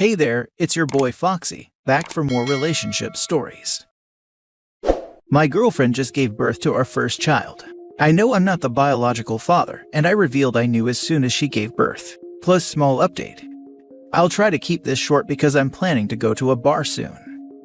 Hey there, it's your boy Foxy, back for more relationship stories. My girlfriend just gave birth to our first child. I know I'm not the biological father, and I revealed I knew as soon as she gave birth. Plus small update. I'll try to keep this short because I'm planning to go to a bar soon.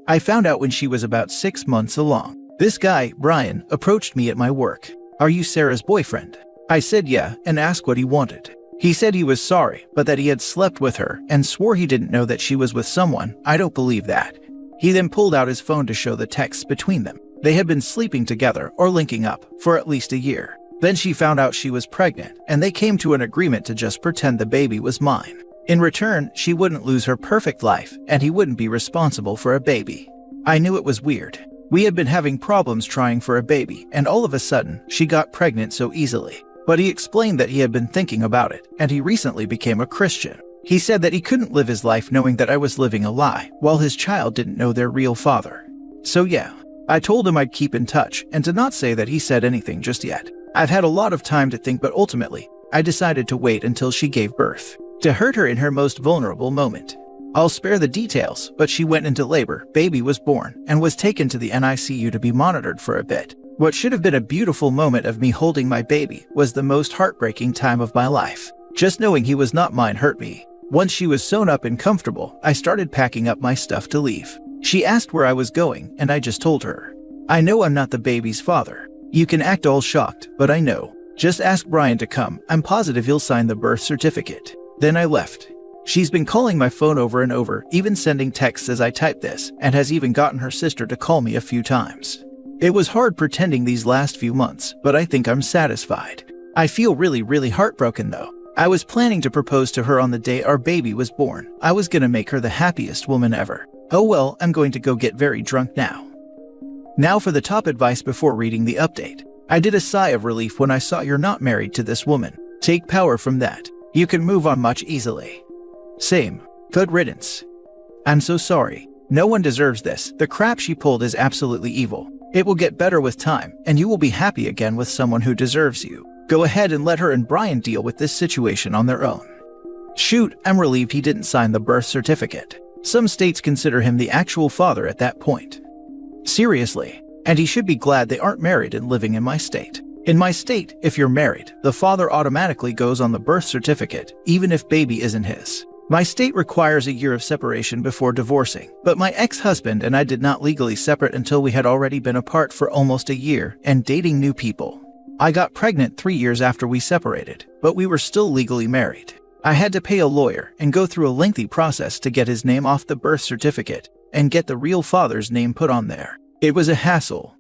I found out when she was about 6 months along. This guy, Brian, approached me at my work. "Are you Sarah's boyfriend?" I said yeah, and asked what he wanted. He said he was sorry, but that he had slept with her and swore he didn't know that she was with someone. I don't believe that. He then pulled out his phone to show the texts between them. They had been sleeping together or linking up for at least a year. Then she found out she was pregnant, and they came to an agreement to just pretend the baby was mine. In return, she wouldn't lose her perfect life, and he wouldn't be responsible for a baby. I knew it was weird. We had been having problems trying for a baby, and all of a sudden, she got pregnant so easily. But he explained that he had been thinking about it, and he recently became a Christian. He said that he couldn't live his life knowing that I was living a lie, while his child didn't know their real father. So yeah, I told him I'd keep in touch, and to not say that he said anything just yet. I've had a lot of time to think, but ultimately, I decided to wait until she gave birth, to hurt her in her most vulnerable moment. I'll spare the details, but she went into labor, baby was born, and was taken to the NICU to be monitored for a bit. What should have been a beautiful moment of me holding my baby was the most heartbreaking time of my life. Just knowing he was not mine hurt me. Once she was sewn up and comfortable, I started packing up my stuff to leave. She asked where I was going, and I just told her. I know I'm not the baby's father. You can act all shocked, but I know. Just ask Brian to come. I'm positive he'll sign the birth certificate. Then I left. She's been calling my phone over and over, even sending texts as I type this, and has even gotten her sister to call me a few times. It was hard pretending these last few months, but I think I'm satisfied. I feel really heartbroken though. I was planning to propose to her on the day our baby was born. I was gonna make her the happiest woman ever. Oh well, I'm going to go get very drunk now. Now for the top advice before reading the update. I did a sigh of relief when I saw you're not married to this woman. Take power from that. You can move on much easily. Same. Good riddance. I'm so sorry. No one deserves this. The crap she pulled is absolutely evil. It will get better with time, and you will be happy again with someone who deserves you. Go ahead and let her and Brian deal with this situation on their own. Shoot, I'm relieved he didn't sign the birth certificate. Some states consider him the actual father at that point. Seriously. And he should be glad they aren't married and living in my state. In my state, if you're married, the father automatically goes on the birth certificate, even if baby isn't his. My state requires a year of separation before divorcing, but my ex-husband and I did not legally separate until we had already been apart for almost a year and dating new people. I got pregnant 3 years after we separated, but we were still legally married. I had to pay a lawyer and go through a lengthy process to get his name off the birth certificate and get the real father's name put on there. It was a hassle.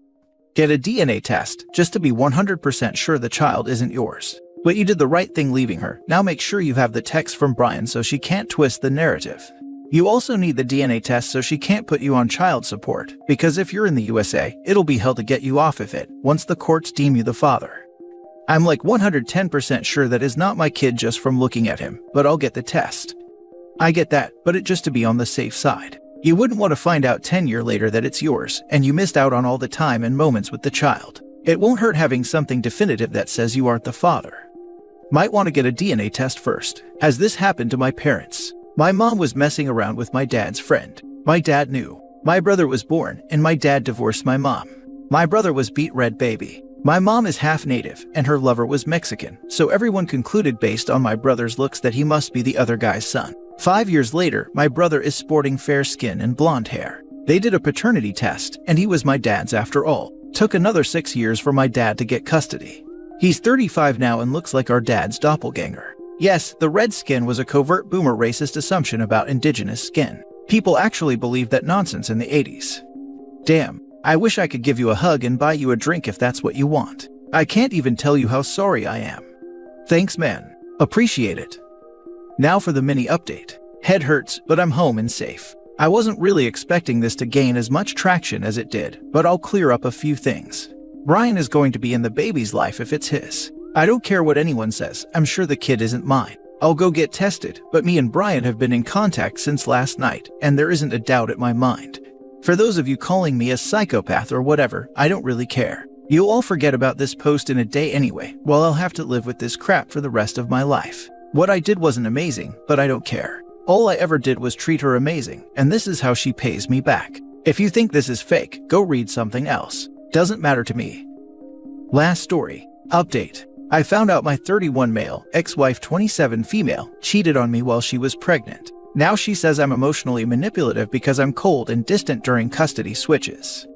Get a DNA test just to be 100% sure the child isn't yours. But you did the right thing leaving her. Now make sure you have the text from Brian so she can't twist the narrative. You also need the DNA test so she can't put you on child support, because if you're in the USA, it'll be hell to get you off of it once the courts deem you the father. I'm like 110% sure that is not my kid just from looking at him, but I'll get the test. I get that, but it just to be on the safe side. You wouldn't want to find out 10 years later that it's yours, and you missed out on all the time and moments with the child. It won't hurt having something definitive that says you aren't the father. Might want to get a DNA test first, as this happened to my parents. My mom was messing around with my dad's friend. My dad knew. My brother was born, and my dad divorced my mom. My brother was beat red baby. My mom is half native, and her lover was Mexican, so everyone concluded based on my brother's looks that he must be the other guy's son. 5 years later, my brother is sporting fair skin and blonde hair. They did a paternity test, and he was my dad's after all. Took another 6 years for my dad to get custody. He's 35 now and looks like our dad's doppelganger. Yes, the red skin was a covert boomer racist assumption about indigenous skin. People actually believed that nonsense in the 80s. Damn, I wish I could give you a hug and buy you a drink if that's what you want. I can't even tell you how sorry I am. Thanks man. Appreciate it. Now for the mini update. Head hurts, but I'm home and safe. I wasn't really expecting this to gain as much traction as it did, but I'll clear up a few things. Brian is going to be in the baby's life if it's his. I don't care what anyone says, I'm sure the kid isn't mine. I'll go get tested, but me and Brian have been in contact since last night, and there isn't a doubt in my mind. For those of you calling me a psychopath or whatever, I don't really care. You'll all forget about this post in a day anyway, while I'll have to live with this crap for the rest of my life. What I did wasn't amazing, but I don't care. All I ever did was treat her amazing, and this is how she pays me back. If you think this is fake, go read something else. Doesn't matter to me. Last story. Update. I found out my 31 male, ex-wife 27 female, cheated on me while she was pregnant. Now she says I'm emotionally manipulative because I'm cold and distant during custody switches.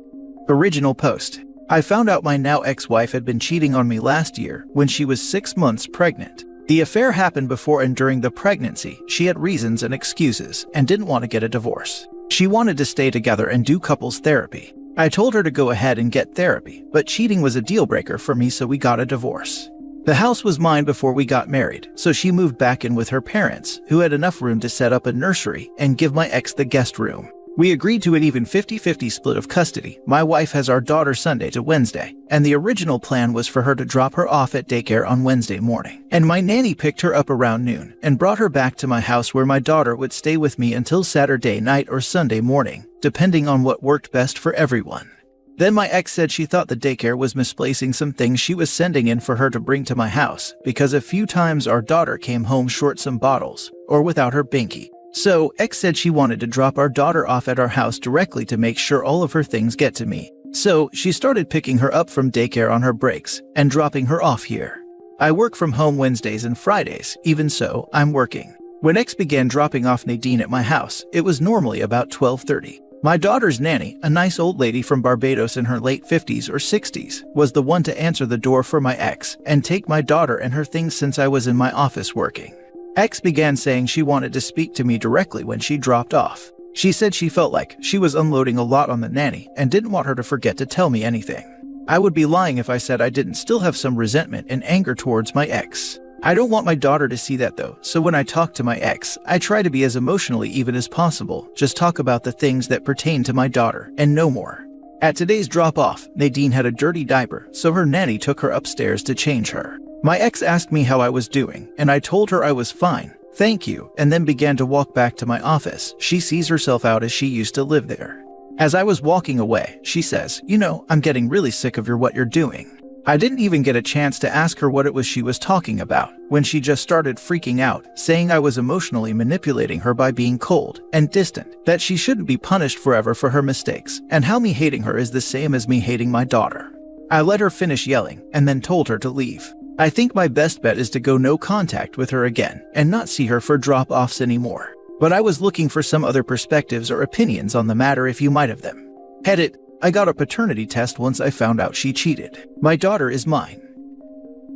Original post. I found out my now ex-wife had been cheating on me last year when she was 6 months pregnant. The affair happened before and during the pregnancy. She had reasons and excuses and didn't want to get a divorce. She wanted to stay together and do couples therapy. I told her to go ahead and get therapy, but cheating was a deal breaker for me, so we got a divorce. The house was mine before we got married, so she moved back in with her parents, who had enough room to set up a nursery and give my ex the guest room. We agreed to an even 50-50 split of custody. My wife has our daughter Sunday to Wednesday, and the original plan was for her to drop her off at daycare on Wednesday morning. And my nanny picked her up around noon and brought her back to my house, where my daughter would stay with me until Saturday night or Sunday morning, depending on what worked best for everyone. Then my ex said she thought the daycare was misplacing some things she was sending in for her to bring to my house, because a few times our daughter came home short some bottles, or without her binky. So, ex said she wanted to drop our daughter off at our house directly to make sure all of her things get to me. So, she started picking her up from daycare on her breaks, and dropping her off here. I work from home Wednesdays and Fridays, even so, I'm working. When ex began dropping off Nadine at my house, it was normally about 12:30. My daughter's nanny, a nice old lady from Barbados in her late 50s or 60s, was the one to answer the door for my ex and take my daughter and her things since I was in my office working. Ex began saying she wanted to speak to me directly when she dropped off. She said she felt like she was unloading a lot on the nanny and didn't want her to forget to tell me anything. I would be lying if I said I didn't still have some resentment and anger towards my ex. I don't want my daughter to see that though, so when I talk to my ex, I try to be as emotionally even as possible, just talk about the things that pertain to my daughter, and no more. At today's drop-off, Nadine had a dirty diaper, so her nanny took her upstairs to change her. My ex asked me how I was doing, and I told her I was fine, thank you, and then began to walk back to my office. She sees herself out as she used to live there. As I was walking away, she says, "You know, I'm getting really sick of what you're doing." I didn't even get a chance to ask her what it was she was talking about, when she just started freaking out, saying I was emotionally manipulating her by being cold and distant, that she shouldn't be punished forever for her mistakes, and how me hating her is the same as me hating my daughter. I let her finish yelling, and then told her to leave. I think my best bet is to go no contact with her again, and not see her for drop-offs anymore. But I was looking for some other perspectives or opinions on the matter if you might have them. Edit. I got a paternity test once I found out she cheated. My daughter is mine.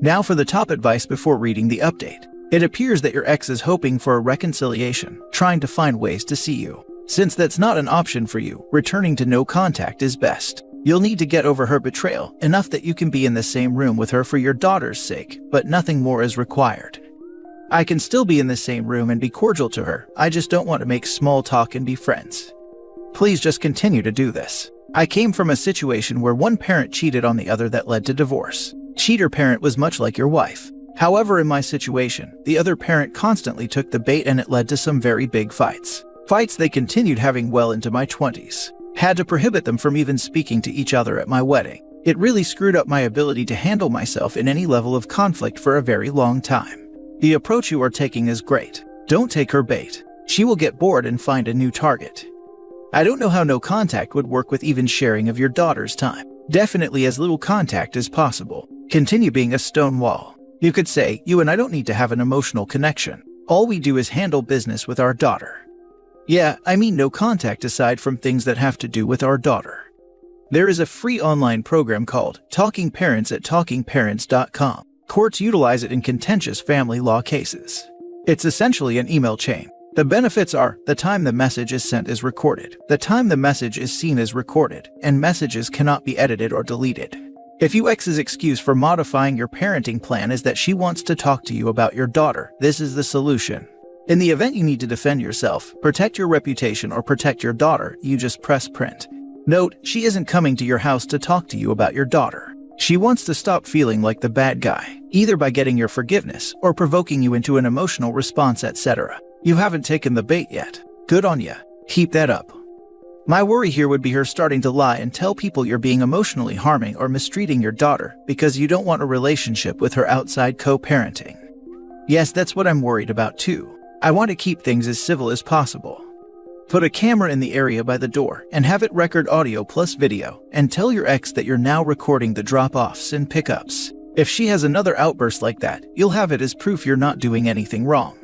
Now for the top advice before reading the update. It appears that your ex is hoping for a reconciliation, trying to find ways to see you. Since that's not an option for you, returning to no contact is best. You'll need to get over her betrayal, enough that you can be in the same room with her for your daughter's sake, but nothing more is required. I can still be in the same room and be cordial to her, I just don't want to make small talk and be friends. Please just continue to do this. I came from a situation where one parent cheated on the other that led to divorce. Cheater parent was much like your wife. However, in my situation, the other parent constantly took the bait and it led to some very big fights. Fights they continued having well into my 20s. Had to prohibit them from even speaking to each other at my wedding. It really screwed up my ability to handle myself in any level of conflict for a very long time. The approach you are taking is great. Don't take her bait. She will get bored and find a new target. I don't know how no contact would work with even sharing of your daughter's time. Definitely as little contact as possible. Continue being a stone wall. You could say, you and I don't need to have an emotional connection. All we do is handle business with our daughter. Yeah, I mean no contact aside from things that have to do with our daughter. There is a free online program called Talking Parents at talkingparents.com. Courts utilize it in contentious family law cases. It's essentially an email chain. The benefits are, the time the message is sent is recorded, the time the message is seen is recorded, and messages cannot be edited or deleted. If your ex's excuse for modifying your parenting plan is that she wants to talk to you about your daughter, this is the solution. In the event you need to defend yourself, protect your reputation, or protect your daughter, you just press print. Note, she isn't coming to your house to talk to you about your daughter. She wants to stop feeling like the bad guy, either by getting your forgiveness or provoking you into an emotional response, etc. You haven't taken the bait yet. Good on ya. Keep that up. My worry here would be her starting to lie and tell people you're being emotionally harming or mistreating your daughter because you don't want a relationship with her outside co-parenting. Yes, that's what I'm worried about too. I want to keep things as civil as possible. Put a camera in the area by the door and have it record audio plus video, and tell your ex that you're now recording the drop-offs and pickups. If she has another outburst like that, you'll have it as proof you're not doing anything wrong.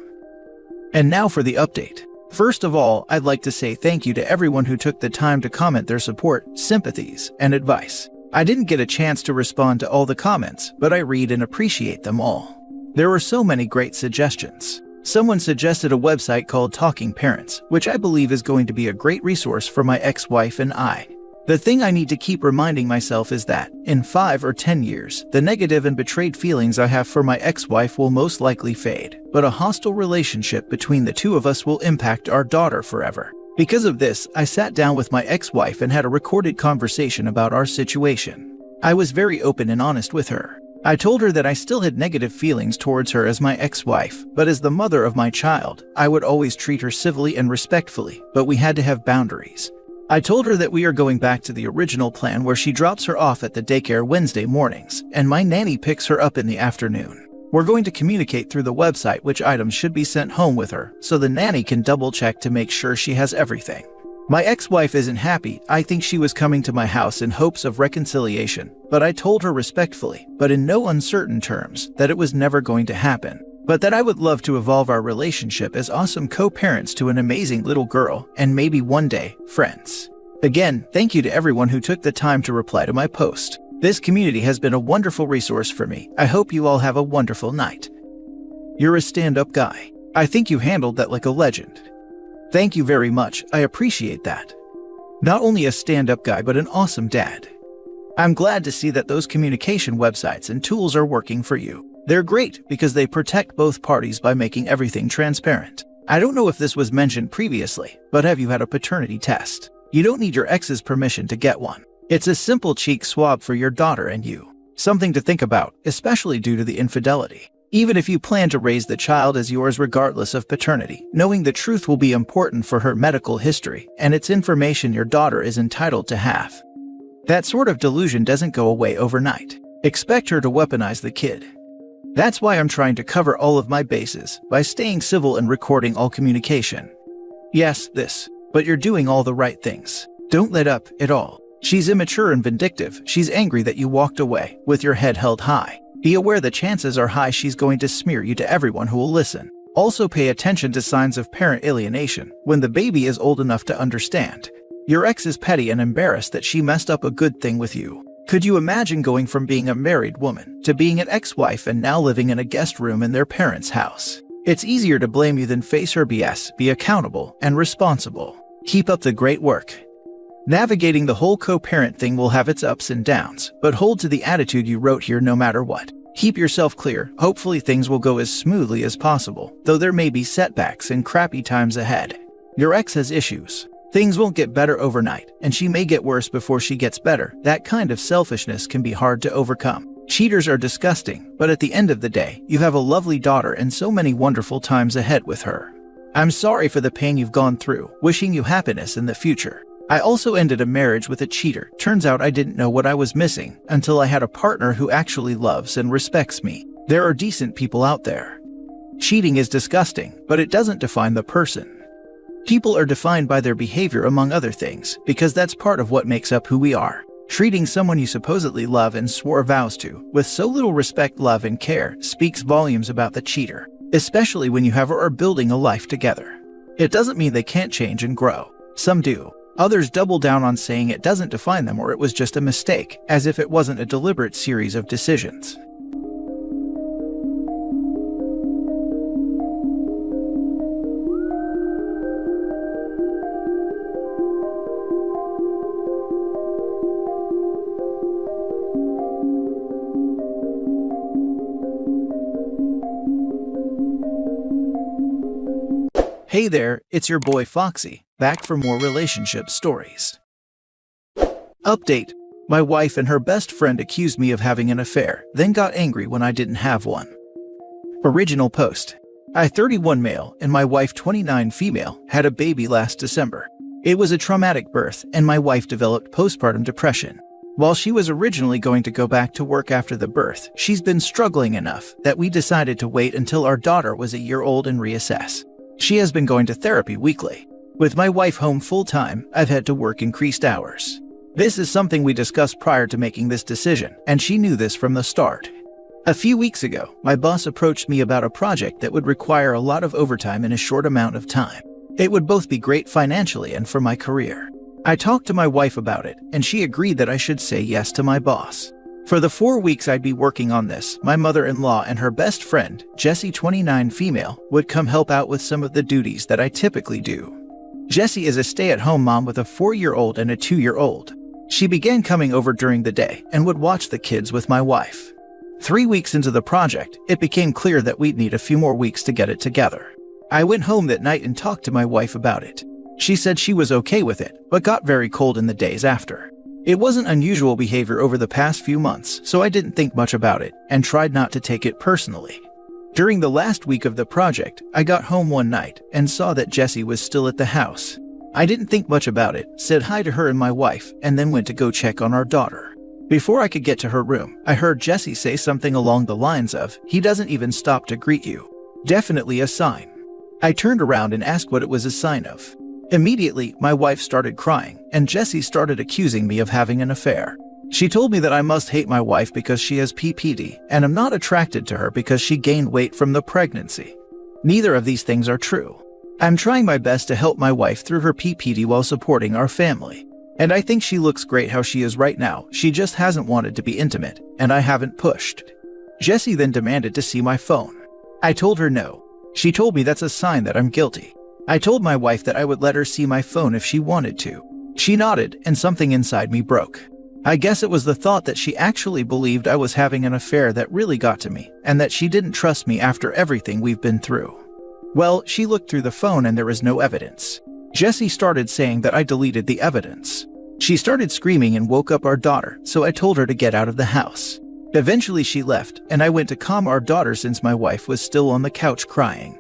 And now for the update. First of all, I'd like to say thank you to everyone who took the time to comment their support, sympathies, and advice. I didn't get a chance to respond to all the comments, but I read and appreciate them all. There were so many great suggestions. Someone suggested a website called Talking Parents, which I believe is going to be a great resource for my ex-wife and I. The thing I need to keep reminding myself is that, in 5 or 10 years, the negative and betrayed feelings I have for my ex-wife will most likely fade, but a hostile relationship between the two of us will impact our daughter forever. Because of this, I sat down with my ex-wife and had a recorded conversation about our situation. I was very open and honest with her. I told her that I still had negative feelings towards her as my ex-wife, but as the mother of my child, I would always treat her civilly and respectfully, but we had to have boundaries. I told her that we are going back to the original plan where she drops her off at the daycare Wednesday mornings, and my nanny picks her up in the afternoon. We're going to communicate through the website which items should be sent home with her, so the nanny can double-check to make sure she has everything. My ex-wife isn't happy. I think she was coming to my house in hopes of reconciliation, but I told her respectfully, but in no uncertain terms, that it was never going to happen. But that I would love to evolve our relationship as awesome co-parents to an amazing little girl, and maybe one day, friends. Again, thank you to everyone who took the time to reply to my post. This community has been a wonderful resource for me. I hope you all have a wonderful night. You're a stand-up guy. I think you handled that like a legend. Thank you very much, I appreciate that. Not only a stand-up guy, but an awesome dad. I'm glad to see that those communication websites and tools are working for you. They're great because they protect both parties by making everything transparent. I don't know if this was mentioned previously, but have you had a paternity test? You don't need your ex's permission to get one. It's a simple cheek swab for your daughter and you. Something to think about, especially due to the infidelity. Even if you plan to raise the child as yours regardless of paternity, knowing the truth will be important for her medical history, and it's information your daughter is entitled to have. That sort of delusion doesn't go away overnight. Expect her to weaponize the kid. That's why I'm trying to cover all of my bases by staying civil and recording all communication. Yes, but you're doing all the right things. Don't let up at all. She's immature and vindictive. She's angry that you walked away with your head held high. Be aware the chances are high she's going to smear you to everyone who will listen. Also pay attention to signs of parent alienation when the baby is old enough to understand. Your ex is petty and embarrassed that she messed up a good thing with you. Could you imagine going from being a married woman to being an ex-wife and now living in a guest room in their parents' house? It's easier to blame you than face her BS. Be accountable and responsible. Keep up the great work. Navigating the whole co-parent thing will have its ups and downs, but hold to the attitude you wrote here no matter what. Keep yourself clear. Hopefully things will go as smoothly as possible, though there may be setbacks and crappy times ahead. Your ex has issues. Things won't get better overnight, and she may get worse before she gets better. That kind of selfishness can be hard to overcome. Cheaters are disgusting, but at the end of the day, you have a lovely daughter and so many wonderful times ahead with her. I'm sorry for the pain you've gone through, wishing you happiness in the future. I also ended a marriage with a cheater. Turns out I didn't know what I was missing until I had a partner who actually loves and respects me. There are decent people out there. Cheating is disgusting, but it doesn't define the person. People are defined by their behavior among other things, because that's part of what makes up who we are. Treating someone you supposedly love and swore vows to with so little respect, love, and care speaks volumes about the cheater, especially when you have or are building a life together. It doesn't mean they can't change and grow. Some do. Others double down on saying it doesn't define them or it was just a mistake, as if it wasn't a deliberate series of decisions. Hey there, it's your boy Foxy, back for more relationship stories. Update. My wife and her best friend accused me of having an affair, then got angry when I didn't have one. Original post. I, 31 male, and my wife, 29 female, had a baby last December. It was a traumatic birth, and my wife developed postpartum depression. While she was originally going to go back to work after the birth, she's been struggling enough that we decided to wait until our daughter was a year old and reassess. She has been going to therapy weekly. With my wife home full-time, I've had to work increased hours. This is something we discussed prior to making this decision, and she knew this from the start. A few weeks ago, my boss approached me about a project that would require a lot of overtime in a short amount of time. It would both be great financially and for my career. I talked to my wife about it, and she agreed that I should say yes to my boss. For the 4 weeks I'd be working on this, my mother-in-law and her best friend, Jessie 29 female, would come help out with some of the duties that I typically do. Jessie is a stay-at-home mom with a 4-year-old and a 2-year-old. She began coming over during the day and would watch the kids with my wife. 3 weeks into the project, it became clear that we'd need a few more weeks to get it together. I went home that night and talked to my wife about it. She said she was okay with it, but got very cold in the days after. It wasn't unusual behavior over the past few months, so I didn't think much about it and tried not to take it personally. During the last week of the project, I got home one night and saw that Jessie was still at the house. I didn't think much about it, said hi to her and my wife, and then went to go check on our daughter. Before I could get to her room, I heard Jessie say something along the lines of, "He doesn't even stop to greet you. Definitely a sign." I turned around and asked what it was a sign of. Immediately, my wife started crying, and Jessie started accusing me of having an affair. She told me that I must hate my wife because she has PPD, and I'm not attracted to her because she gained weight from the pregnancy. Neither of these things are true. I'm trying my best to help my wife through her PPD while supporting our family. And I think she looks great how she is right now, she just hasn't wanted to be intimate, and I haven't pushed. Jessie then demanded to see my phone. I told her no. She told me that's a sign that I'm guilty. I told my wife that I would let her see my phone if she wanted to. She nodded, and something inside me broke. I guess it was the thought that she actually believed I was having an affair that really got to me, and that she didn't trust me after everything we've been through. Well, she looked through the phone and there was no evidence. Jessie started saying that I deleted the evidence. She started screaming and woke up our daughter, so I told her to get out of the house. Eventually she left, and I went to calm our daughter since my wife was still on the couch crying.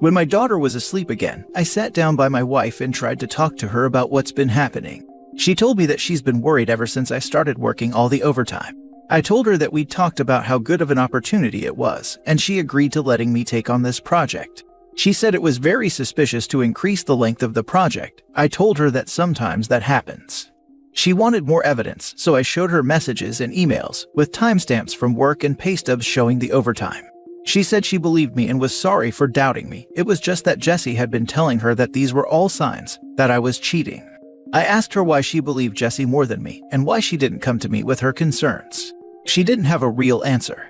When my daughter was asleep again, I sat down by my wife and tried to talk to her about what's been happening. She told me that she's been worried ever since I started working all the overtime. I told her that we'd talked about how good of an opportunity it was, and she agreed to letting me take on this project. She said it was very suspicious to increase the length of the project. I told her that sometimes that happens. She wanted more evidence, so I showed her messages and emails with timestamps from work and pay stubs showing the overtime. She said she believed me and was sorry for doubting me. It was just that Jessie had been telling her that these were all signs that I was cheating. I asked her why she believed Jessie more than me and why she didn't come to me with her concerns. She didn't have a real answer.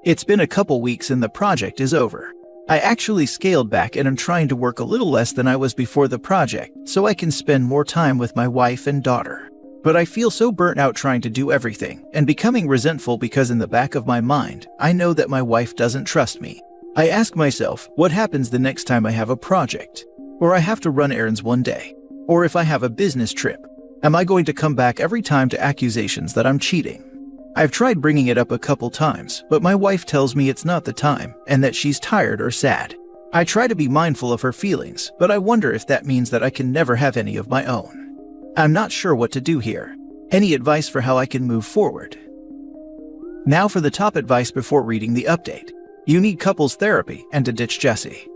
It's been a couple weeks and the project is over. I actually scaled back and am trying to work a little less than I was before the project so I can spend more time with my wife and daughter. But I feel so burnt out trying to do everything and becoming resentful because in the back of my mind, I know that my wife doesn't trust me. I ask myself, what happens the next time I have a project? Or I have to run errands one day? Or if I have a business trip? Am I going to come back every time to accusations that I'm cheating? I've tried bringing it up a couple times, but my wife tells me it's not the time and that she's tired or sad. I try to be mindful of her feelings, but I wonder if that means that I can never have any of my own. I'm not sure what to do here. Any advice for how I can move forward? Now for the top advice before reading the update. You need couples therapy and to ditch Jessie.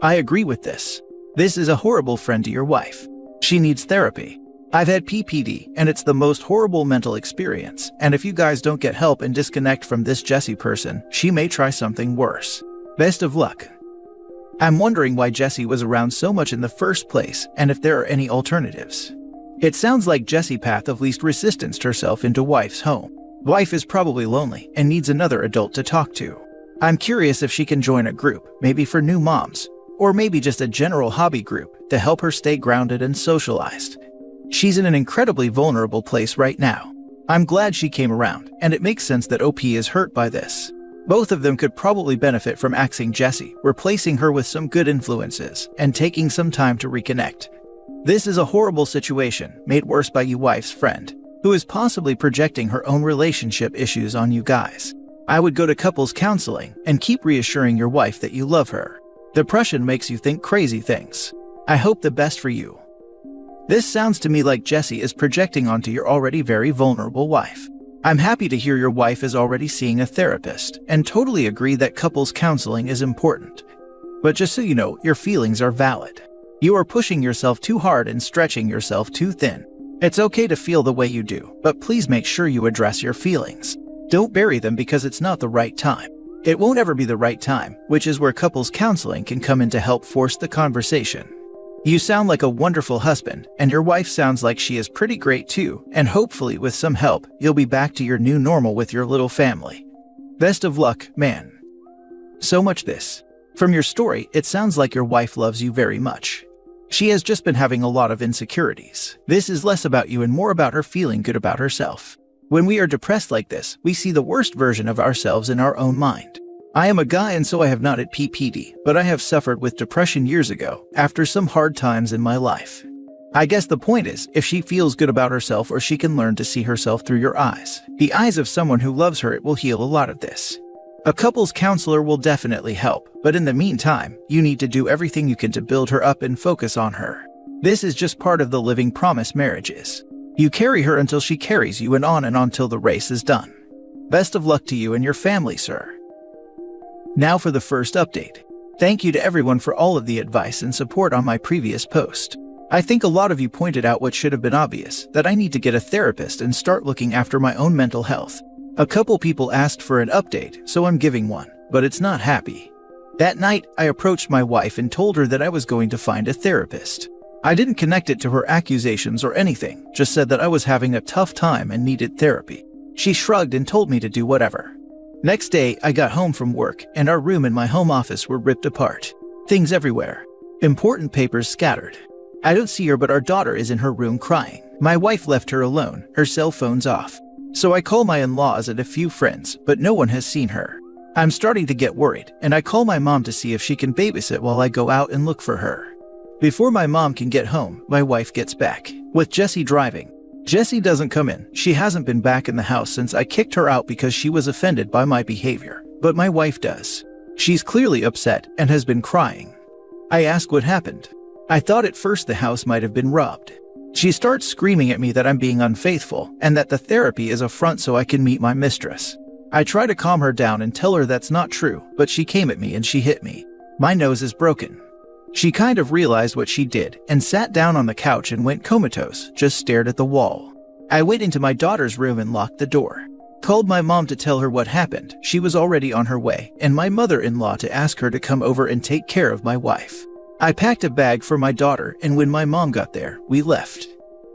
I agree with this. This is a horrible friend to your wife. She needs therapy. I've had PPD and it's the most horrible mental experience, and if you guys don't get help and disconnect from this Jessie person, she may try something worse. Best of luck. I'm wondering why Jessie was around so much in the first place and if there are any alternatives. It sounds like Jessie path of least resistance herself into wife's home. Wife is probably lonely and needs another adult to talk to. I'm curious if she can join a group, maybe for new moms, or maybe just a general hobby group to help her stay grounded and socialized. She's in an incredibly vulnerable place right now. I'm glad she came around, and it makes sense that OP is hurt by this. Both of them could probably benefit from axing Jessie, replacing her with some good influences, and taking some time to reconnect. This is a horrible situation, made worse by your wife's friend, who is possibly projecting her own relationship issues on you guys. I would go to couples counseling and keep reassuring your wife that you love her. Depression makes you think crazy things. I hope the best for you. This sounds to me like Jessie is projecting onto your already very vulnerable wife. I'm happy to hear your wife is already seeing a therapist and totally agree that couples counseling is important. But just so you know, your feelings are valid. You are pushing yourself too hard and stretching yourself too thin. It's okay to feel the way you do, but please make sure you address your feelings. Don't bury them because it's not the right time. It won't ever be the right time, which is where couples counseling can come in to help force the conversation. You sound like a wonderful husband, and your wife sounds like she is pretty great too, and hopefully with some help, you'll be back to your new normal with your little family. Best of luck, man. So much this. From your story, it sounds like your wife loves you very much. She has just been having a lot of insecurities. This is less about you and more about her feeling good about herself. When we are depressed like this, we see the worst version of ourselves in our own mind. I am a guy and so I have not had PPD, but I have suffered with depression years ago, after some hard times in my life. I guess the point is, if she feels good about herself or she can learn to see herself through your eyes, the eyes of someone who loves her, it will heal a lot of this. A couples counselor will definitely help, but in the meantime, you need to do everything you can to build her up and focus on her. This is just part of the living promise marriage is. You carry her until she carries you and on till the race is done. Best of luck to you and your family, sir. Now for the first update. Thank you to everyone for all of the advice and support on my previous post. I think a lot of you pointed out what should have been obvious, that I need to get a therapist and start looking after my own mental health. A couple people asked for an update, so I'm giving one, but it's not happy. That night, I approached my wife and told her that I was going to find a therapist. I didn't connect it to her accusations or anything, just said that I was having a tough time and needed therapy. She shrugged and told me to do whatever. Next day, I got home from work, and our room and my home office were ripped apart. Things everywhere. Important papers scattered. I don't see her, but our daughter is in her room crying. My wife left her alone, her cell phone's off. So I call my in-laws and a few friends, but no one has seen her. I'm starting to get worried, and I call my mom to see if she can babysit while I go out and look for her. Before my mom can get home, my wife gets back, with Jessie driving. Jessie doesn't come in. She hasn't been back in the house since I kicked her out because she was offended by my behavior, but my wife does. She's clearly upset and has been crying. I ask what happened. I thought at first the house might have been robbed. She starts screaming at me that I'm being unfaithful and that the therapy is a front so I can meet my mistress. I try to calm her down and tell her that's not true, but she came at me and she hit me. My nose is broken. She kind of realized what she did and sat down on the couch and went comatose, just stared at the wall. I went into my daughter's room and locked the door. Called my mom to tell her what happened. She was already on her way, and my mother-in-law to ask her to come over and take care of my wife. I packed a bag for my daughter, and when my mom got there, we left.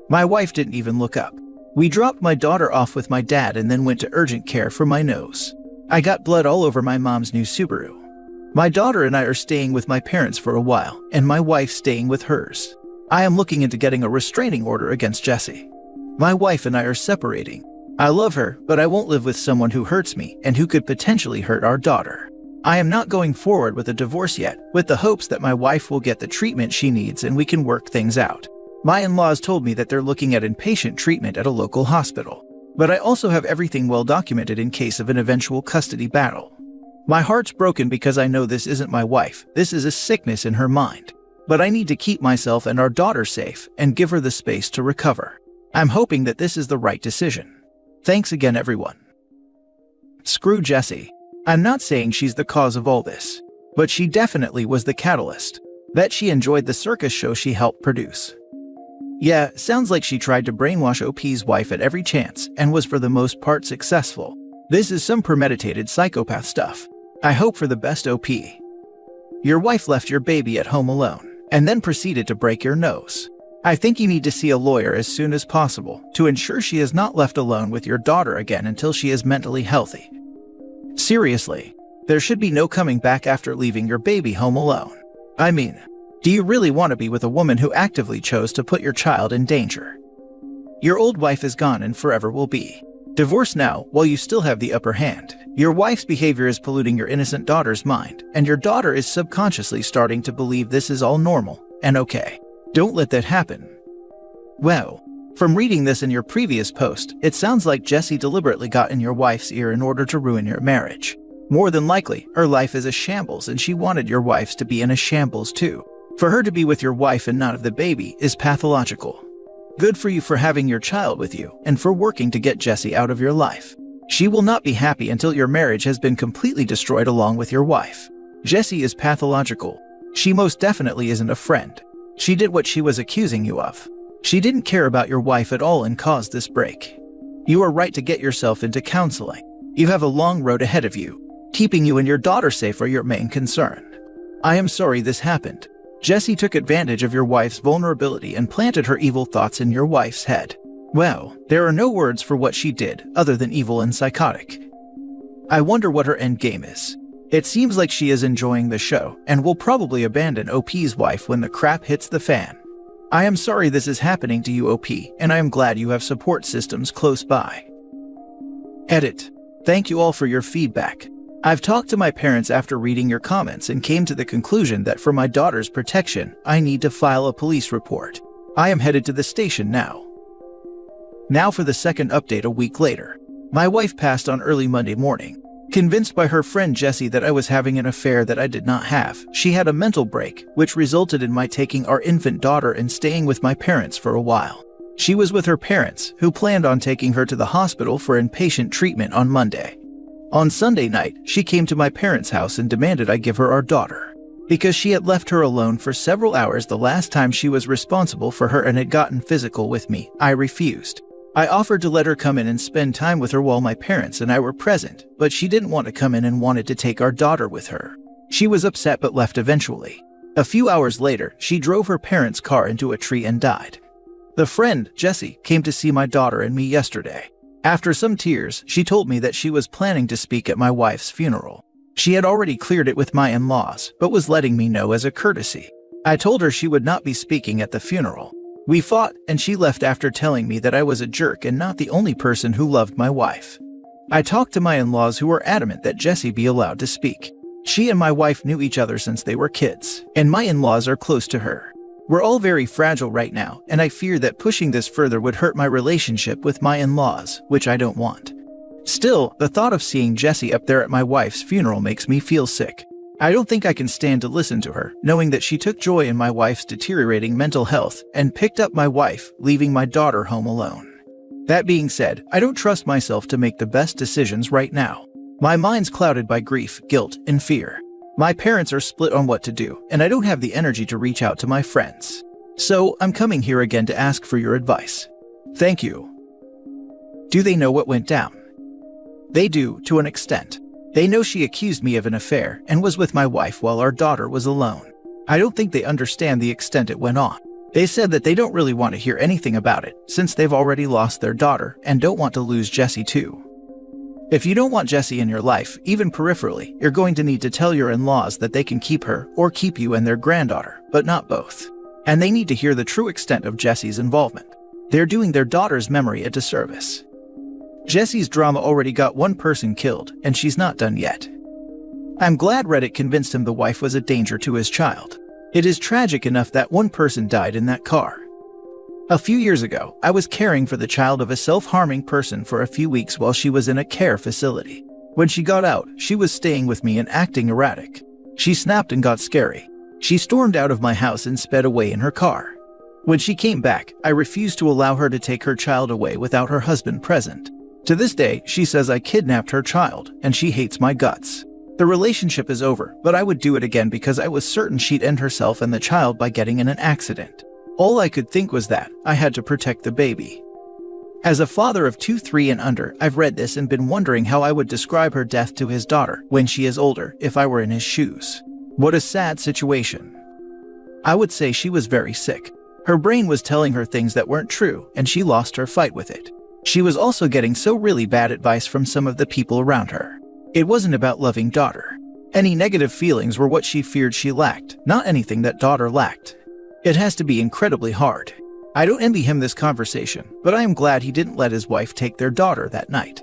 My wife didn't even look up. We dropped my daughter off with my dad and then went to urgent care for my nose. I got blood all over my mom's new Subaru. My daughter and I are staying with my parents for a while, and my wife's staying with hers. I am looking into getting a restraining order against Jessie. My wife and I are separating. I love her, but I won't live with someone who hurts me and who could potentially hurt our daughter. I am not going forward with a divorce yet, with the hopes that my wife will get the treatment she needs and we can work things out. My in-laws told me that they're looking at inpatient treatment at a local hospital. But I also have everything well documented in case of an eventual custody battle. My heart's broken because I know this isn't my wife, this is a sickness in her mind. But I need to keep myself and our daughter safe and give her the space to recover. I'm hoping that this is the right decision. Thanks again, everyone. Screw Jessie. I'm not saying she's the cause of all this, but she definitely was the catalyst. Bet she enjoyed the circus show she helped produce. Yeah, sounds like she tried to brainwash OP's wife at every chance and was for the most part successful. This is some premeditated psychopath stuff. I hope for the best, OP. Your wife left your baby at home alone and then proceeded to break your nose. I think you need to see a lawyer as soon as possible to ensure she is not left alone with your daughter again until she is mentally healthy. Seriously, there should be no coming back after leaving your baby home alone. I mean, do you really want to be with a woman who actively chose to put your child in danger? Your old wife is gone and forever will be. Divorce now while you still have the upper hand. Your wife's behavior is polluting your innocent daughter's mind, and your daughter is subconsciously starting to believe this is all normal and okay. Don't let that happen. Well, from reading this in your previous post, it sounds like Jessie deliberately got in your wife's ear in order to ruin your marriage. More than likely, her life is a shambles and she wanted your wife's to be in a shambles too. For her to be with your wife and not of the baby is pathological. Good for you for having your child with you and for working to get Jessie out of your life. She will not be happy until your marriage has been completely destroyed along with your wife. Jessie is pathological. She most definitely isn't a friend. She did what she was accusing you of. She didn't care about your wife at all and caused this break. You are right to get yourself into counseling. You have a long road ahead of you. Keeping you and your daughter safe are your main concern. I am sorry this happened. Jessie took advantage of your wife's vulnerability and planted her evil thoughts in your wife's head. Well, there are no words for what she did other than evil and psychotic. I wonder what her end game is. It seems like she is enjoying the show and will probably abandon OP's wife when the crap hits the fan. I am sorry this is happening to you, OP, and I am glad you have support systems close by. Edit. Thank you all for your feedback. I've talked to my parents after reading your comments and came to the conclusion that for my daughter's protection, I need to file a police report. I am headed to the station now. Now for the second update a week later. My wife passed on early Monday morning. Convinced by her friend Jessie that I was having an affair that I did not have, she had a mental break, which resulted in my taking our infant daughter and staying with my parents for a while. She was with her parents, who planned on taking her to the hospital for inpatient treatment on Monday. On Sunday night, she came to my parents' house and demanded I give her our daughter. Because she had left her alone for several hours the last time she was responsible for her and had gotten physical with me, I refused. I offered to let her come in and spend time with her while my parents and I were present, but she didn't want to come in and wanted to take our daughter with her. She was upset but left eventually. A few hours later, she drove her parents' car into a tree and died. The friend, Jessie, came to see my daughter and me yesterday. After some tears, she told me that she was planning to speak at my wife's funeral. She had already cleared it with my in-laws, but was letting me know as a courtesy. I told her she would not be speaking at the funeral. We fought, and she left after telling me that I was a jerk and not the only person who loved my wife. I talked to my in-laws who were adamant that Jessie be allowed to speak. She and my wife knew each other since they were kids, and my in-laws are close to her. We're all very fragile right now, and I fear that pushing this further would hurt my relationship with my in-laws, which I don't want. Still, the thought of seeing Jessie up there at my wife's funeral makes me feel sick. I don't think I can stand to listen to her, knowing that she took joy in my wife's deteriorating mental health and picked up my wife, leaving my daughter home alone. That being said, I don't trust myself to make the best decisions right now. My mind's clouded by grief, guilt, and fear. My parents are split on what to do, and I don't have the energy to reach out to my friends. So, I'm coming here again to ask for your advice. Thank you. Do they know what went down? They do, to an extent. They know she accused me of an affair and was with my wife while our daughter was alone. I don't think they understand the extent it went on. They said that they don't really want to hear anything about it, since they've already lost their daughter and don't want to lose Jessie too. If you don't want Jessie in your life, even peripherally, you're going to need to tell your in-laws that they can keep her or keep you and their granddaughter, but not both. And they need to hear the true extent of Jessie's involvement. They're doing their daughter's memory a disservice. Jessie's drama already got one person killed, and she's not done yet. I'm glad Reddit convinced him the wife was a danger to his child. It is tragic enough that one person died in that car. A few years ago, I was caring for the child of a self-harming person for a few weeks while she was in a care facility. When she got out, she was staying with me and acting erratic. She snapped and got scary. She stormed out of my house and sped away in her car. When she came back, I refused to allow her to take her child away without her husband present. To this day, she says I kidnapped her child, and she hates my guts. The relationship is over, but I would do it again because I was certain she'd end herself and the child by getting in an accident. All I could think was that I had to protect the baby. As a father of 2, 3 and under, I've read this and been wondering how I would describe her death to his daughter when she is older if I were in his shoes. What a sad situation. I would say she was very sick. Her brain was telling her things that weren't true, and she lost her fight with it. She was also getting so really bad advice from some of the people around her. It wasn't about loving daughter. Any negative feelings were what she feared she lacked, not anything that daughter lacked. It has to be incredibly hard. I don't envy him this conversation, but I am glad he didn't let his wife take their daughter that night.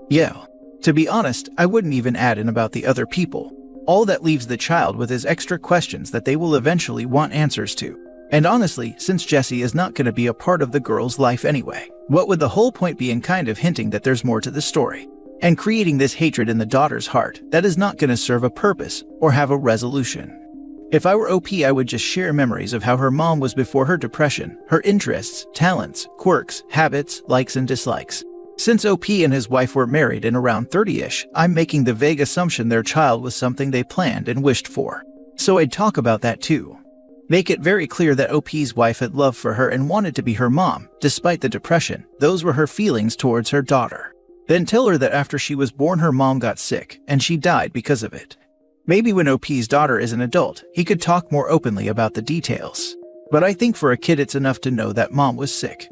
Yeah, to be honest, I wouldn't even add in about the other people. All that leaves the child with is extra questions that they will eventually want answers to. And honestly, since Jessie is not going to be a part of the girl's life anyway, what would the whole point be in kind of hinting that there's more to the story? And creating this hatred in the daughter's heart that is not going to serve a purpose or have a resolution. If I were OP, I would just share memories of how her mom was before her depression, her interests, talents, quirks, habits, likes and dislikes. Since OP and his wife were married in around 30-ish, I'm making the vague assumption their child was something they planned and wished for. So I'd talk about that too. Make it very clear that OP's wife had love for her and wanted to be her mom. Despite the depression, those were her feelings towards her daughter. Then tell her that after she was born her mom got sick, and she died because of it. Maybe when OP's daughter is an adult, he could talk more openly about the details. But I think for a kid it's enough to know that mom was sick.